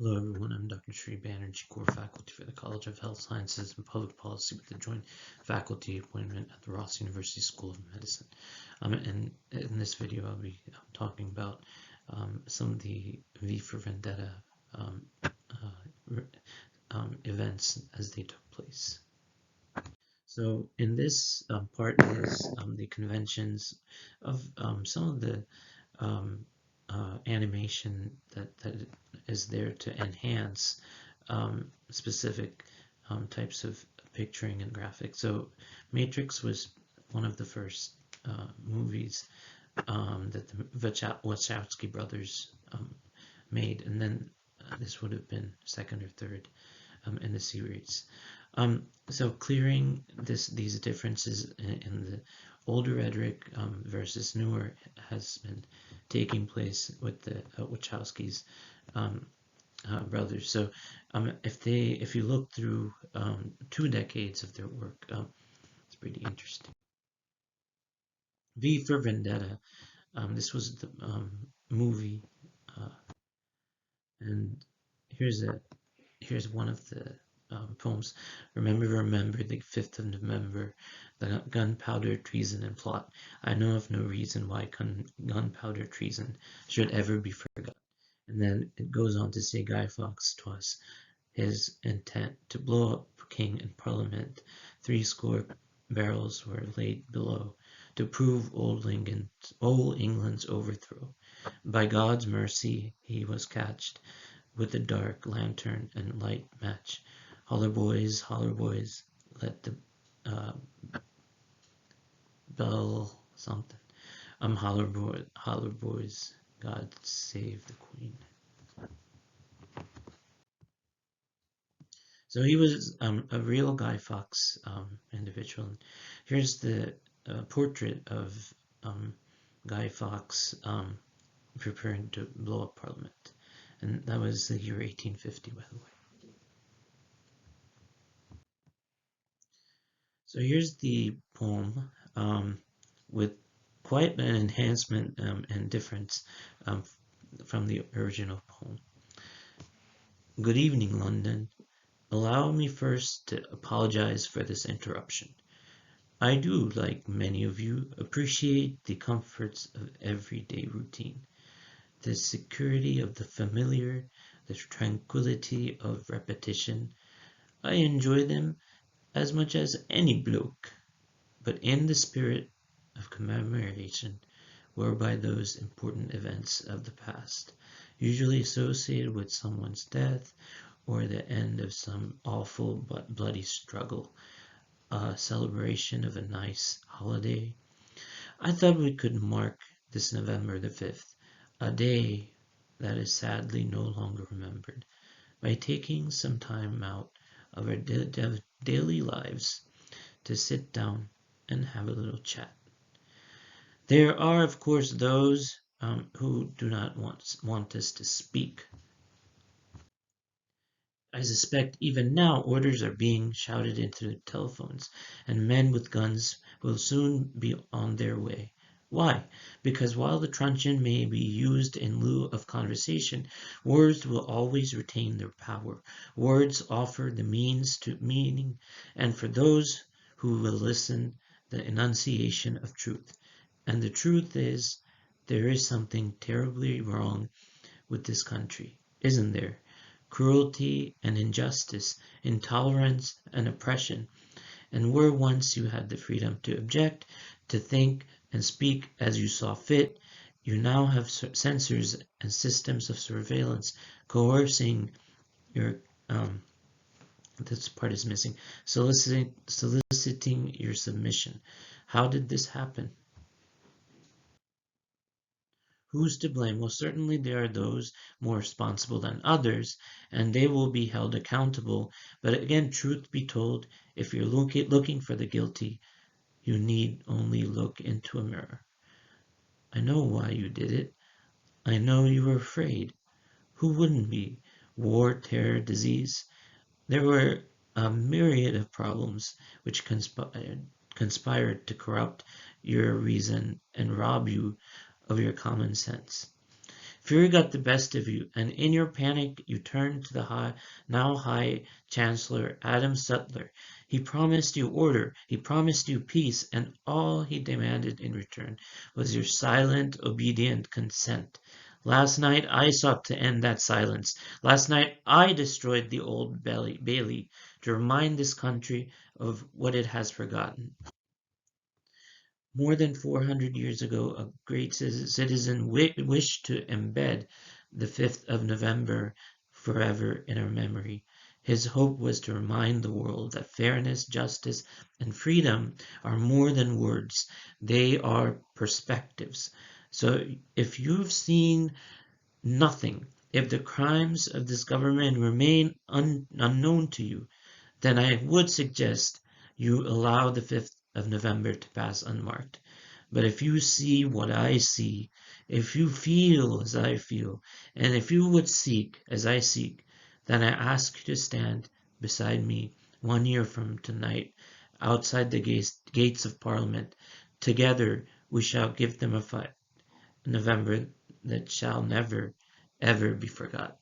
Hello everyone, I'm Dr. Sri Banerjee, core faculty for the College of Health Sciences and Public Policy with a joint faculty appointment at the Ross University School of Medicine. And in this video I'll be talking about some of the V for Vendetta events as they took place. So in this part is the conventions of some of the animation that is there to enhance specific types of picturing and graphics. So Matrix was one of the first movies that the Wachowski brothers made, and then this would have been second or third in the series. So clearing these differences in the older rhetoric versus newer has been taking place with the Wachowskis brothers. So if you look through 2 decades of their work, it's pretty interesting. V for Vendetta. This was the movie, and here's one of the poems. Remember the 5th of November, the gunpowder, treason, and plot. I know of no reason why gunpowder treason should ever be forgotten. And then it goes on to say Guy Fawkes 'twas his intent to blow up king and parliament. 60 barrels were laid below to prove old England's overthrow. By God's mercy he was catched with a dark lantern and light match. Holler boys, let the bell something. Holler boys, God save the Queen. So he was a real Guy Fawkes individual. Here's the portrait of Guy Fawkes preparing to blow up Parliament. And that was the year 1850, by the way. So here's the poem with quite an enhancement and difference from the original poem. Good evening, London. Allow me first to apologize for this interruption. I do, like many of you, appreciate the comforts of everyday routine, the security of the familiar, the tranquility of repetition. I enjoy them as much as any bloke, but in the spirit of commemoration whereby those important events of the past, usually associated with someone's death or the end of some awful but bloody struggle, a celebration of a nice holiday. I thought we could mark this November the 5th, a day that is sadly no longer remembered, by taking some time out of our daily lives to sit down and have a little chat. There are, of course, those who do not want us to speak. I suspect even now orders are being shouted into the telephones, and men with guns will soon be on their way. Why? Because while the truncheon may be used in lieu of conversation, words will always retain their power. Words offer the means to meaning, and for those who will listen, the enunciation of truth. And the truth is, there is something terribly wrong with this country, isn't there? Cruelty and injustice, intolerance and oppression. And where once you had the freedom to object, to think and speak as you saw fit, you now have censors and systems of surveillance coercing your this part is missing, soliciting your submission. How did this happen? Who's to blame? Well, certainly there are those more responsible than others, and they will be held accountable. But again, truth be told, if you're looking for the guilty, you need only look into a mirror. I know why you did it. I know you were afraid. Who wouldn't be? War, terror, disease. There were a myriad of problems which conspired to corrupt your reason and rob you of your common sense. Fear got the best of you, and in your panic you turned to the now High Chancellor Adam Sutler. He promised you order, he promised you peace, and all he demanded in return was your silent, obedient consent. Last night I sought to end that silence. Last night I destroyed the old Bailey to remind this country of what it has forgotten. More than 400 years ago, a great citizen wished to embed the 5th of November forever in our memory. His hope was to remind the world that fairness, justice, and freedom are more than words, they are perspectives. So if you've seen nothing, if the crimes of this government remain unknown to you, then I would suggest you allow the 5th of November to pass unmarked. But if you see what I see, if you feel as I feel, and if you would seek as I seek, then I ask you to stand beside me 1 year from tonight outside the gates of Parliament. Together we shall give them a fight. November that shall never, ever be forgotten.